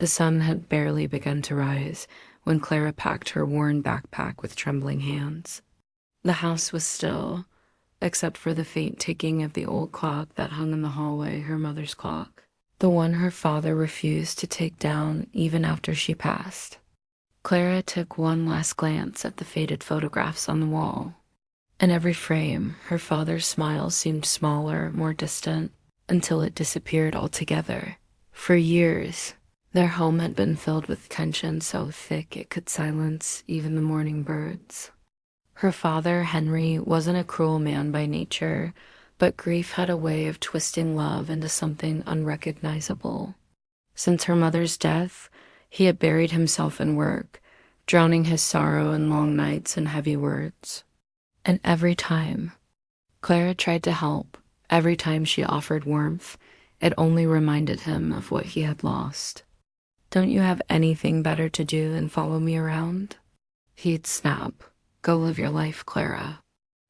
The sun had barely begun to rise when Clara packed her worn backpack with trembling hands. The house was still, except for the faint ticking of the old clock that hung in the hallway, her mother's clock, the one her father refused to take down even after she passed. Clara took one last glance at the faded photographs on the wall. In every frame, her father's smile seemed smaller, more distant, until it disappeared altogether. For years, their home had been filled with tension so thick it could silence even the morning birds. Her father, Henry, wasn't a cruel man by nature, but grief had a way of twisting love into something unrecognizable. Since her mother's death, he had buried himself in work, drowning his sorrow in long nights and heavy words. And every time Clara tried to help, every time she offered warmth, it only reminded him of what he had lost. "Don't you have anything better to do than follow me around?" He'd snap. "Go live your life, Clara."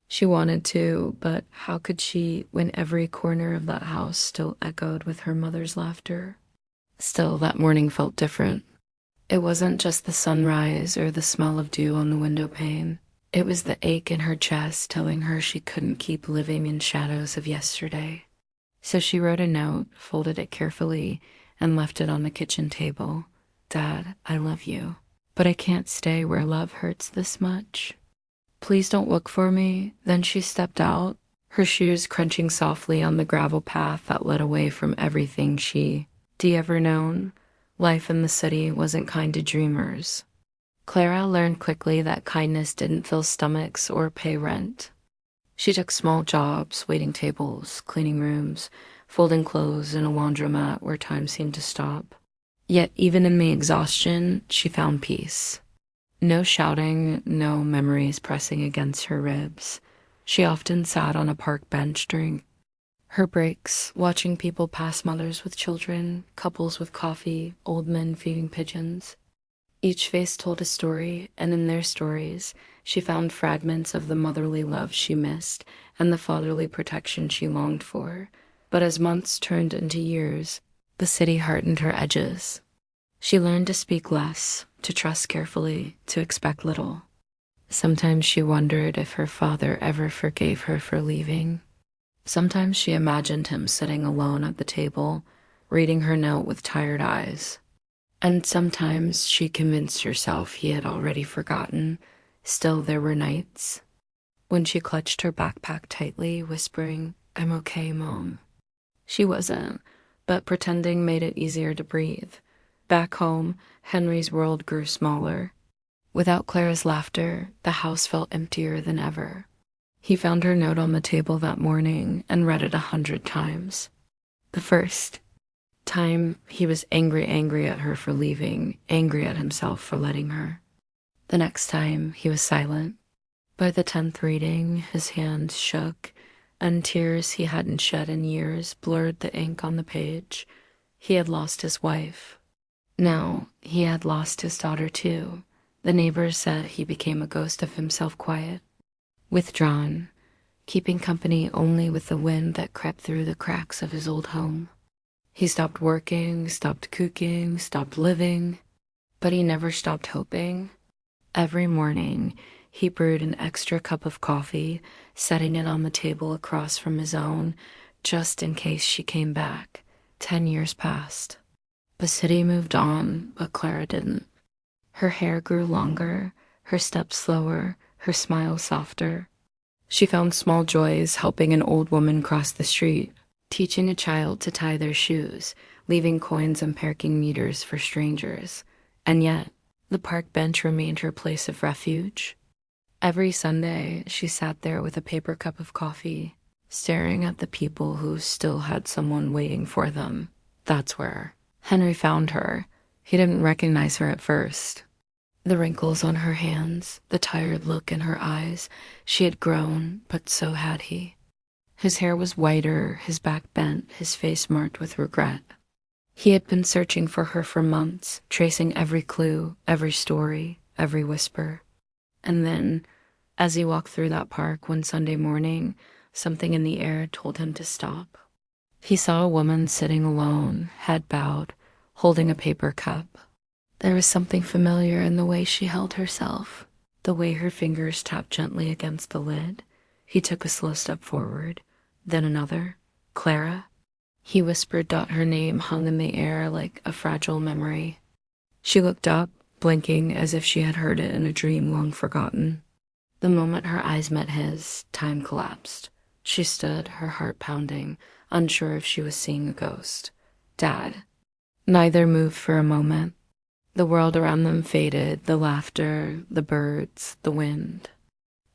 She wanted to, but how could she when every corner of that house still echoed with her mother's laughter? Still, that morning felt different. It wasn't just the sunrise or the smell of dew on the window pane. It was the ache in her chest telling her she couldn't keep living in shadows of yesterday. So she wrote a note, folded it carefully, and left it on the kitchen table. "Dad, I love you, but I can't stay where love hurts this much. Please don't look for me." Then she stepped out, her shoes crunching softly on the gravel path that led away from everything she ever known. Life in the city wasn't kind to dreamers. Clara learned quickly that kindness didn't fill stomachs or pay rent. She took small jobs, waiting tables, cleaning rooms, folding clothes in a laundromat where time seemed to stop. Yet even in the exhaustion, she found peace. No shouting, no memories pressing against her ribs. She often sat on a park bench during her breaks, watching people pass, mothers with children, couples with coffee, old men feeding pigeons. Each face told a story, and in their stories, she found fragments of the motherly love she missed and the fatherly protection she longed for. But as months turned into years, the city hardened her edges. She learned to speak less, to trust carefully, to expect little. Sometimes she wondered if her father ever forgave her for leaving. Sometimes she imagined him sitting alone at the table, reading her note with tired eyes. And sometimes she convinced herself he had already forgotten. Still, there were nights when she clutched her backpack tightly, whispering, "I'm okay, Mom." She wasn't, but pretending made it easier to breathe. Back home, Henry's world grew smaller. Without Clara's laughter, the house felt emptier than ever. He found her note on the table that morning and read it 100 times. The first time, he was angry at her for leaving, angry at himself for letting her. The next time, he was silent. By the 10th reading, his hands shook, and tears he hadn't shed in years blurred the ink on the page. He had lost his wife. Now, he had lost his daughter too. The neighbors said he became a ghost of himself, quiet, withdrawn, keeping company only with the wind that crept through the cracks of his old home. He stopped working, stopped cooking, stopped living, but he never stopped hoping. Every morning, he brewed an extra cup of coffee, setting it on the table across from his own, just in case she came back. 10 years passed. The city moved on, but Clara didn't. Her hair grew longer, her steps slower, her smile softer. She found small joys helping an old woman cross the street, teaching a child to tie their shoes, leaving coins and parking meters for strangers. And yet, the park bench remained her place of refuge. Every Sunday, she sat there with a paper cup of coffee, staring at the people who still had someone waiting for them. That's where Henry found her. He didn't recognize her at first. The wrinkles on her hands, the tired look in her eyes. She had grown, but so had he. His hair was whiter, his back bent, his face marked with regret. He had been searching for her for months, tracing every clue, every story, every whisper. And then, as he walked through that park one Sunday morning, something in the air told him to stop. He saw a woman sitting alone, head bowed, holding a paper cup. There was something familiar in the way she held herself, the way her fingers tapped gently against the lid. He took a slow step forward, then another. Clara? He whispered. Her name hung in the air like a fragile memory. She looked up, blinking as if she had heard it in a dream long forgotten. The moment her eyes met his, time collapsed. She stood, her heart pounding, unsure if she was seeing a ghost. Dad. Neither moved for a moment. The world around them faded, the laughter, the birds, the wind.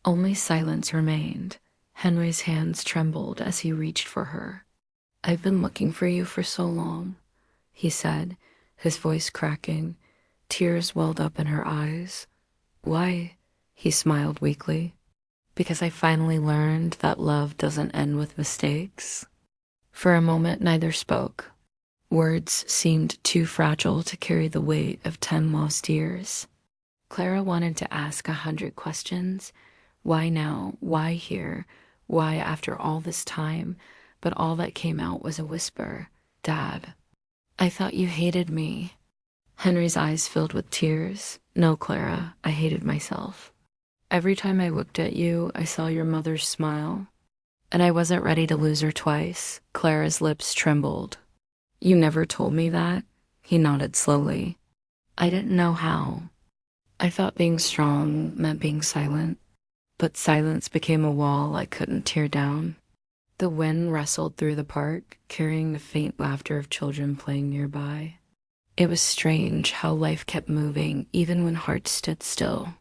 Only silence remained. Henry's hands trembled as he reached for her. "I've been looking for you for so long," he said, his voice cracking. Tears welled up in her eyes. "Why?" He smiled weakly. "Because I finally learned that love doesn't end with mistakes." For a moment, neither spoke. Words seemed too fragile to carry the weight of 10 lost years. Clara wanted to ask 100 questions. Why now? Why here? Why after all this time? But all that came out was a whisper. "Dad." "I thought you hated me." Henry's eyes filled with tears. "No, Clara, I hated myself. Every time I looked at you, I saw your mother's smile. And I wasn't ready to lose her twice." Clara's lips trembled. "You never told me that?" He nodded slowly. "I didn't know how. I thought being strong meant being silent. But silence became a wall I couldn't tear down." The wind rustled through the park, carrying the faint laughter of children playing nearby. It was strange how life kept moving, even when hearts stood still.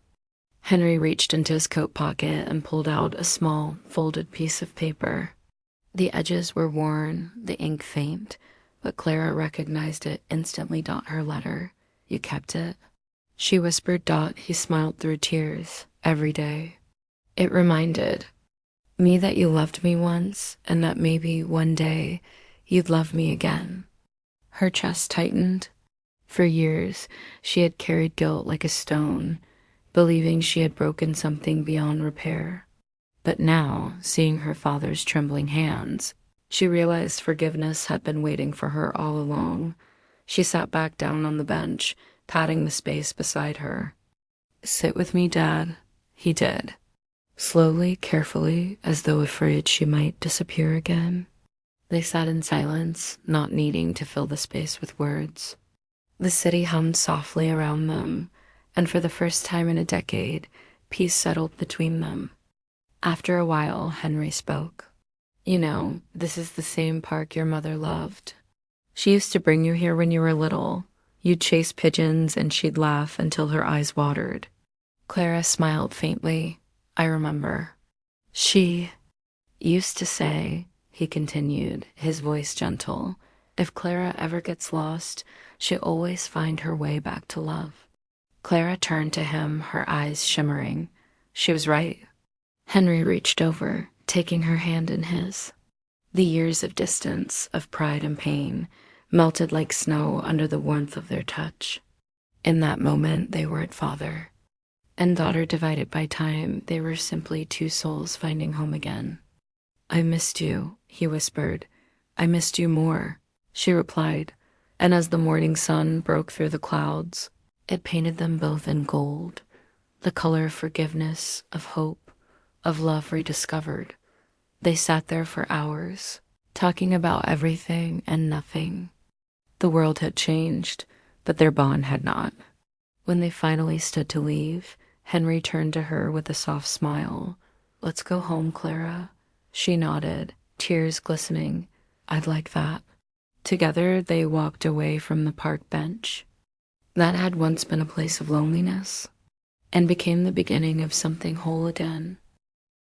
Henry reached into his coat pocket and pulled out a small, folded piece of paper. The edges were worn, the ink faint, but Clara recognized it instantly. Her letter. "You kept it?" She whispered. He smiled through tears. "Every day." It reminded me that you loved me once, and that maybe one day you'd love me again. Her chest tightened. For years, she had carried guilt like a stone, believing she had broken something beyond repair. But now, seeing her father's trembling hands, she realized forgiveness had been waiting for her all along. She sat back down on the bench, patting the space beside her. "Sit with me, Dad." He did. Slowly, carefully, as though afraid she might disappear again. They sat in silence, not needing to fill the space with words. The city hummed softly around them, and for the first time in a decade, peace settled between them. After a while, Henry spoke. "You know, this is the same park your mother loved. She used to bring you here when you were little. You'd chase pigeons and she'd laugh until her eyes watered." Clara smiled faintly. "I remember. She used to say," he continued, his voice gentle, "if Clara ever gets lost, she'll always find her way back to love." Clara turned to him, her eyes shimmering. She was right. Henry reached over, taking her hand in his. The years of distance, of pride and pain, melted like snow under the warmth of their touch. In that moment, they were father and daughter divided by time. They were simply two souls finding home again. "I missed you," he whispered. "I missed you more," she replied. And as the morning sun broke through the clouds, it painted them both in gold, the color of forgiveness, of hope, of love rediscovered. They sat there for hours, talking about everything and nothing. The world had changed, but their bond had not. When they finally stood to leave, Henry turned to her with a soft smile. "Let's go home, Clara." She nodded, tears glistening. "I'd like that." Together, they walked away from the park bench. That had once been a place of loneliness, and became the beginning of something whole again.